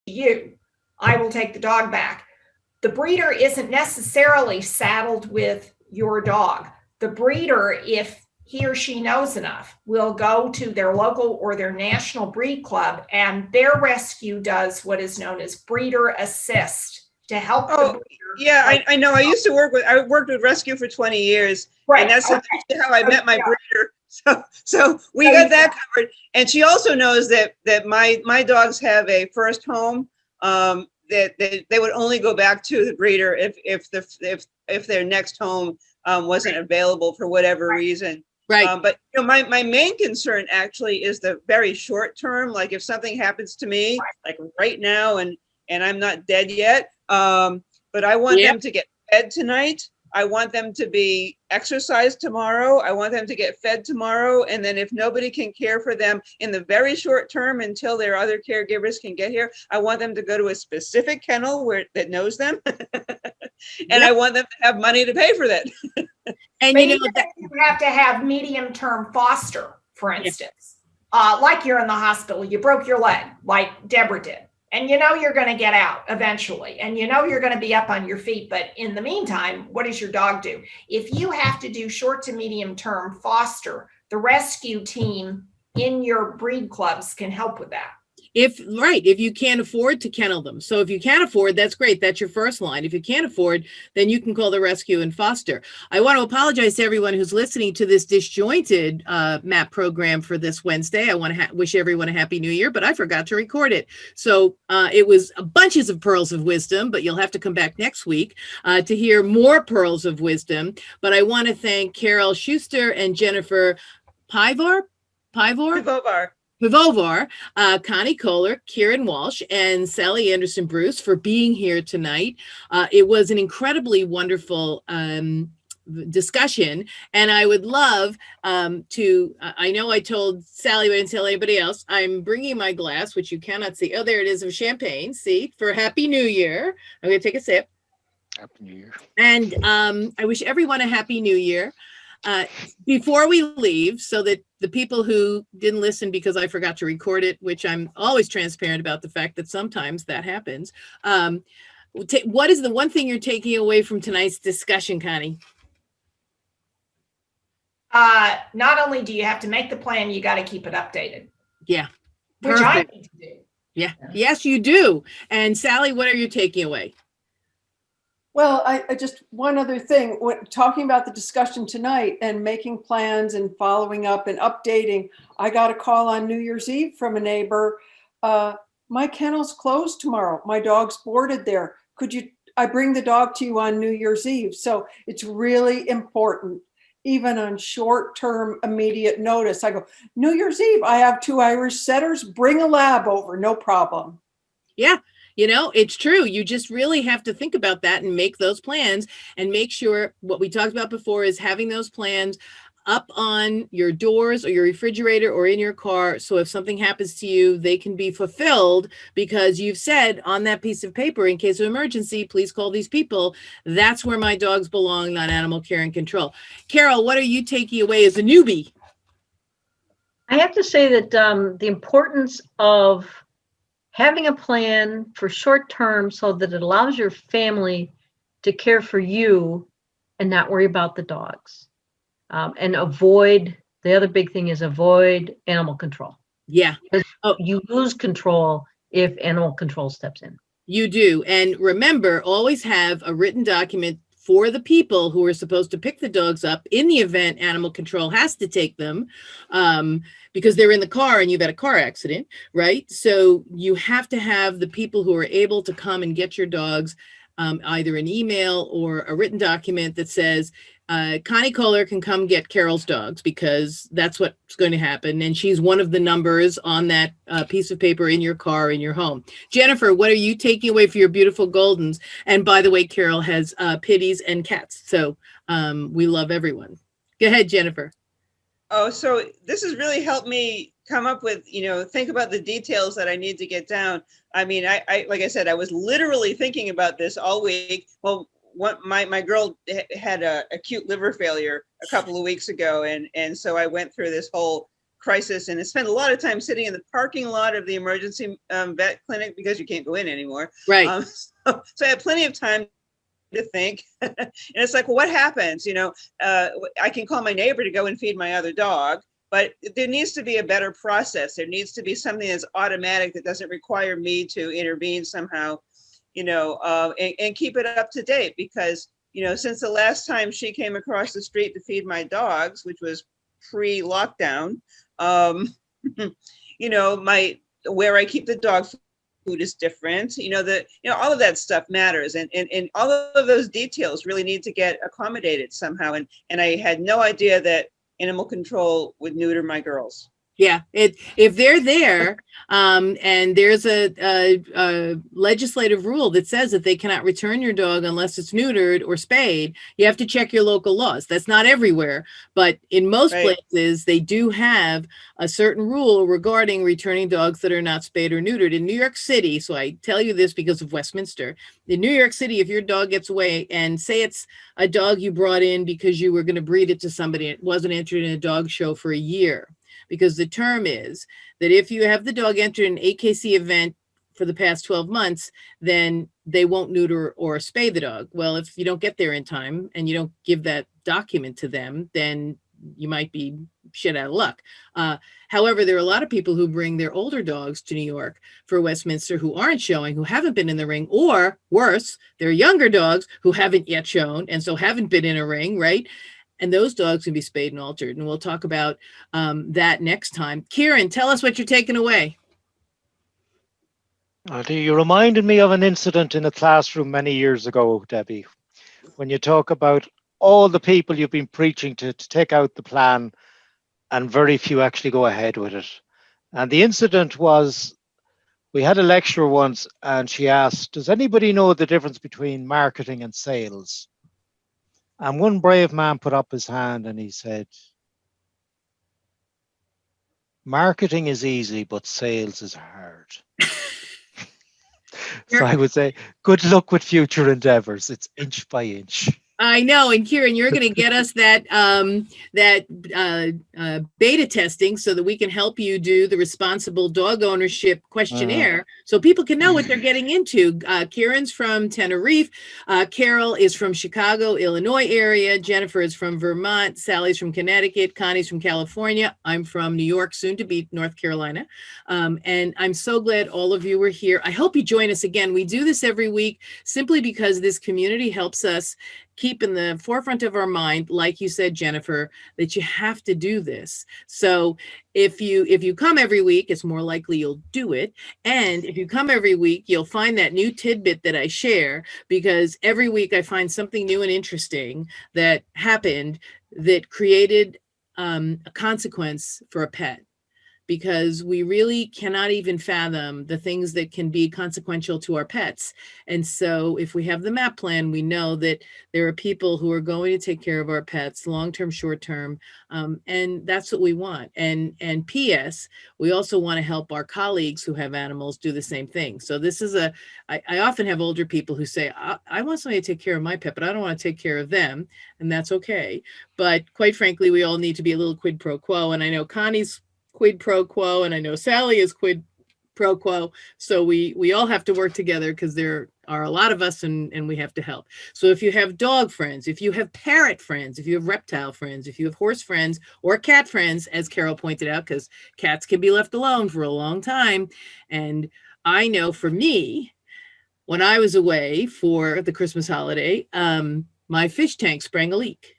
you, I will take the dog back. The breeder isn't necessarily saddled with your dog. The breeder, if he or she knows enough, will go to their local or their national breed club, and their rescue does what is known as breeder assist to help the Oh, breeder. yeah, I know. I worked with rescue for 20 years, and Right. that's Okay. how I met my Yeah. breeder. So we So got that covered. And she also knows that my dogs have a first home, that they would only go back to the breeder if their next home wasn't available for whatever reason. Right. But my main concern actually is the very short term. Like if something happens to me, like right now, and I'm not dead yet, but I want them to get fed tonight. I want them to be exercised tomorrow. I want them to get fed tomorrow. And then if nobody can care for them in the very short term until their other caregivers can get here, I want them to go to a specific kennel that knows them. And I want them to have money to pay for that. And but you have to have medium-term foster, for instance. Like you're in the hospital, you broke your leg, like Deborah did. And you know you're going to get out eventually. And you know you're going to be up on your feet. But in the meantime, what does your dog do? If you have to do short to medium-term foster, the rescue team in your breed clubs can help with that. If you can't afford to kennel them. So if you can't afford, that's great. That's your first line. If you can't afford, then you can call the rescue and foster. I want to apologize to everyone who's listening to this disjointed MAAP program for this Wednesday. I want to wish everyone a happy new year, but I forgot to record it. So it was bunches of pearls of wisdom, but you'll have to come back next week to hear more pearls of wisdom. But I want to thank Carol Schuster and Jennifer Pivovar, Connie Kohler, Kieran Walsh, and Sally Anderson Bruce for being here tonight. It was an incredibly wonderful discussion, and I would love I know I told Sally, but I didn't tell anybody else, I'm bringing my glass, which you cannot see. Oh, there it is, of champagne, see, for Happy New Year. I'm going to take a sip. Happy New Year. And I wish everyone a Happy New Year. Before we leave, so that the people who didn't listen because I forgot to record it, which I'm always transparent about the fact that sometimes that happens. What is the one thing you're taking away from tonight's discussion, Connie? Not only do you have to make the plan, you got to keep it updated. Yeah. Which I need to do. Yeah. Yes, you do. And Sally, what are you taking away? Well, I just, one other thing, talking about the discussion tonight and making plans and following up and updating, I got a call on New Year's Eve from a neighbor. My kennel's closed tomorrow. My dog's boarded there. I bring the dog to you on New Year's Eve? So it's really important, even on short-term immediate notice. I go, New Year's Eve, I have 2 Irish setters, bring a lab over, no problem. Yeah. It's true. You just really have to think about that and make those plans and make sure what we talked about before is having those plans up on your doors or your refrigerator or in your car. So if something happens to you, they can be fulfilled because you've said on that piece of paper, in case of emergency, please call these people. That's where my dogs belong, not animal care and control. Carol, what are you taking away as a newbie? I have to say that the importance of having a plan for short term so that it allows your family to care for you and not worry about the dogs. And the other big thing is avoid animal control. Yeah. You lose control if animal control steps in. You do. And remember, always have a written document for the people who are supposed to pick the dogs up in the event animal control has to take them, because they're in the car and you've had a car accident, right? So you have to have the people who are able to come and get your dogs, either an email or a written document that says, Connie Kohler can come get Carol's dogs, because that's what's going to happen. And she's one of the numbers on that piece of paper in your car, in your home. Jennifer, what are you taking away for your beautiful Goldens? And by the way, Carol has pitties and cats. So we love everyone. Go ahead, Jennifer. Oh, so this has really helped me come up with, think about the details that I need to get down. I mean, I like I said, I was literally thinking about this all week. Well, my girl had a acute liver failure a couple of weeks ago, and so I went through this whole crisis, and I spent a lot of time sitting in the parking lot of the emergency vet clinic because you can't go in anymore. Right. So I had plenty of time to think. And it's like, well, what happens? You know, I can call my neighbor to go and feed my other dog, but there needs to be a better process. There needs to be something that's automatic that doesn't require me to intervene somehow, you know, and keep it up to date, because, you know, since the last time she came across the street to feed my dogs, which was pre-lockdown, you know, where I keep the dog food is different, you know, all of that stuff matters, and all of those details really need to get accommodated somehow. And I had no idea that animal control would neuter my girls. Yeah, if they're there, and there's a legislative rule that says that they cannot return your dog unless it's neutered or spayed, you have to check your local laws. That's not everywhere, but in most places, they do have a certain rule regarding returning dogs that are not spayed or neutered. In New York City, so I tell you this because of Westminster, in New York City, if your dog gets away, and say it's a dog you brought in because you were going to breed it to somebody, it wasn't entered in a dog show for a year. Because the term is that if you have the dog enter an AKC event for the past 12 months, then they won't neuter or spay the dog. Well, if you don't get there in time and you don't give that document to them, then you might be shit out of luck. However, there are a lot of people who bring their older dogs to New York for Westminster who aren't showing, who haven't been in the ring, or worse, they're younger dogs who haven't yet shown and so haven't been in a ring, right? And those dogs can be spayed and altered. And we'll talk about that next time. Kieran, tell us what you're taking away. You reminded me of an incident in a classroom many years ago, Debbie, when you talk about all the people you've been preaching to take out the plan, and very few actually go ahead with it. And the incident was, we had a lecturer once, and she asked, does anybody know the difference between marketing and sales? And one brave man put up his hand and he said, marketing is easy, but sales is hard. So I would say, good luck with future endeavors. It's inch by inch. I know, and Kieran, you're going to get us that beta testing so that we can help you do the responsible dog ownership questionnaire, so people can know what they're getting into. Kieran's from Tenerife. Carol is from Chicago, Illinois area. Jennifer is from Vermont. Sally's from Connecticut. Connie's from California. I'm from New York, soon to be North Carolina. And I'm so glad all of you were here. I hope you join us again. We do this every week simply because this community helps us keep in the forefront of our mind, like you said, Jennifer, that you have to do this. So if you come every week, it's more likely you'll do it. And if you come every week, you'll find that new tidbit that I share, because every week I find something new and interesting that happened that created a consequence for a pet. Because we really cannot even fathom the things that can be consequential to our pets. And so if we have the MAAP plan, we know that there are people who are going to take care of our pets, long-term, short-term, and that's what we want. And P.S., we also want to help our colleagues who have animals do the same thing. So this is I often have older people who say, I want somebody to take care of my pet, but I don't want to take care of them, and that's okay. But quite frankly, we all need to be a little quid pro quo, and I know Connie's quid pro quo, and I know Sally is quid pro quo. So we all have to work together, because there are a lot of us, and we have to help. So if you have dog friends, if you have parrot friends, if you have reptile friends, if you have horse friends or cat friends, as Carol pointed out, because cats can be left alone for a long time. And I know for me, when I was away for the Christmas holiday, my fish tank sprang a leak,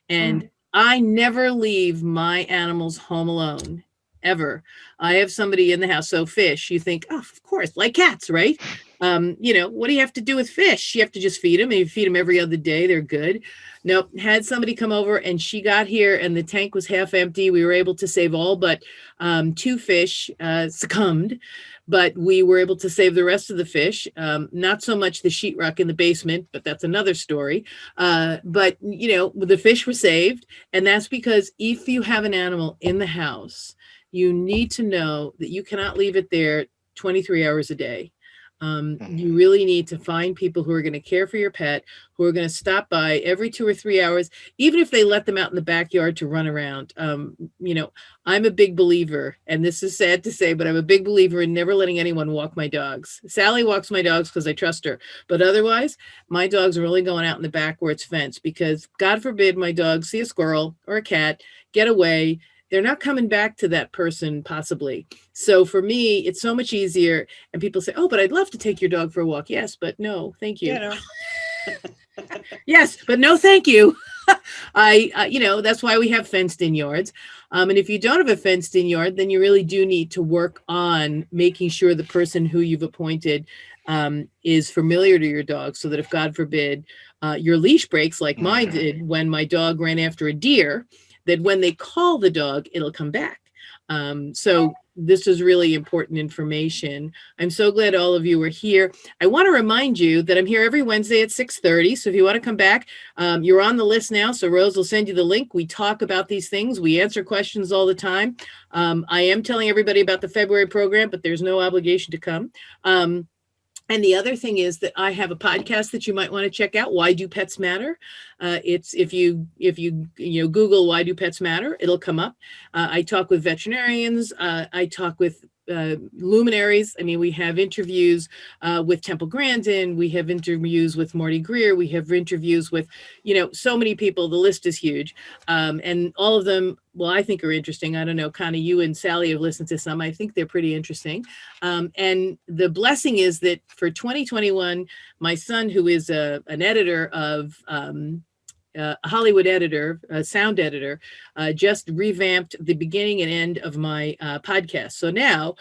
and I never leave my animals home alone. Ever. I have somebody in the house. So fish, you think, oh, of course, like cats, right? You know, what do you have to do with fish? You have to just feed them, and you feed them every other day. They're good. Nope. Had somebody come over, and she got here and the tank was half empty. We were able to save all but 2 fish succumbed, but we were able to save the rest of the fish. Not so much the sheetrock in the basement, but that's another story. But, you know, the fish were saved. And that's because if you have an animal in the house, you need to know that you cannot leave it there 23 hours a day. You really need to find people who are going to care for your pet, who are going to stop by every 2 or 3 hours, even if they let them out in the backyard to run around. I'm a big believer, and this is sad to say, but I'm a big believer in never letting anyone walk my dogs. Sally walks my dogs because I trust her, but otherwise, my dogs are only going out in the back where it's fenced, because God forbid my dogs see a squirrel or a cat, get away. They're not coming back to that person, possibly. So for me, it's so much easier. And people say, oh, but I'd love to take your dog for a walk. Yes, but no, thank you. Yes, but no, thank you. That's why we have fenced in yards. And if you don't have a fenced in yard, then you really do need to work on making sure the person who you've appointed is familiar to your dog, so that if God forbid your leash breaks like mine did when my dog ran after a deer, that when they call the dog, it'll come back. So this is really important information. I'm so glad all of you are here. I want to remind you that I'm here every Wednesday at 6:30. So if you want to come back, you're on the list now. So Rose will send you the link. We talk about these things. We answer questions all the time. I am telling everybody about the February program, but there's no obligation to come. And the other thing is that I have a podcast that you might want to check out. Why Do Pets Matter? It's if you Google Why Do Pets Matter, it'll come up. I talk with veterinarians. I talk with luminaries. I mean, we have interviews with Temple Grandin. We have interviews with Marty Greer. We have interviews with, so many people. The list is huge. And all of them, well, I think are interesting. I don't know, Connie, you and Sally have listened to some. I think they're pretty interesting. And the blessing is that for 2021, my son, who is an editor of a Hollywood editor, a sound editor, just revamped the beginning and end of my podcast. So now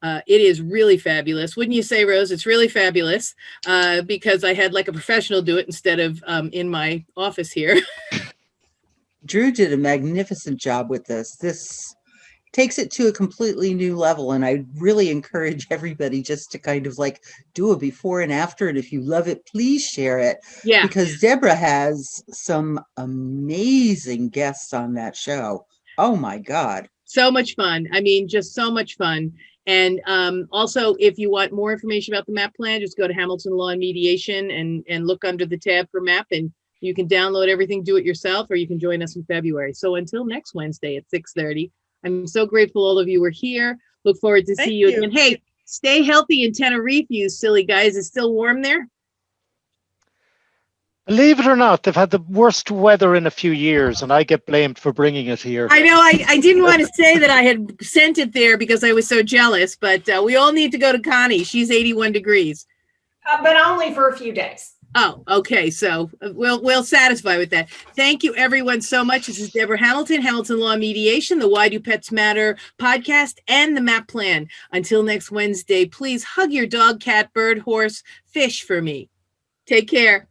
it is really fabulous. Wouldn't you say, Rose? It's really fabulous because I had like a professional do it instead of in my office here. Drew did a magnificent job with this. This takes it to a completely new level. And I really encourage everybody just to kind of like do a before and after. And if you love it, please share it. Yeah. Because Deborah has some amazing guests on that show. Oh my God. So much fun. I mean, just so much fun. And also, if you want more information about the MAAP plan, just go to Hamilton Law and Mediation and look under the tab for MAAP, and you can download everything, do it yourself, or you can join us in February. So until next Wednesday at 6:30, I'm so grateful all of you were here. Look forward to see you again. Hey, stay healthy in Tenerife, you silly guys. It's still warm there? Believe it or not, they've had the worst weather in a few years, and I get blamed for bringing it here. I know. I didn't want to say that I had sent it there because I was so jealous, but we all need to go to Connie. She's 81 degrees. But only for a few days. Oh, okay. So we'll satisfy with that. Thank you, everyone, so much. This is Deborah Hamilton, Hamilton Law Mediation, the Why Do Pets Matter podcast, and the MAAP plan. Until next Wednesday, please hug your dog, cat, bird, horse, fish for me. Take care.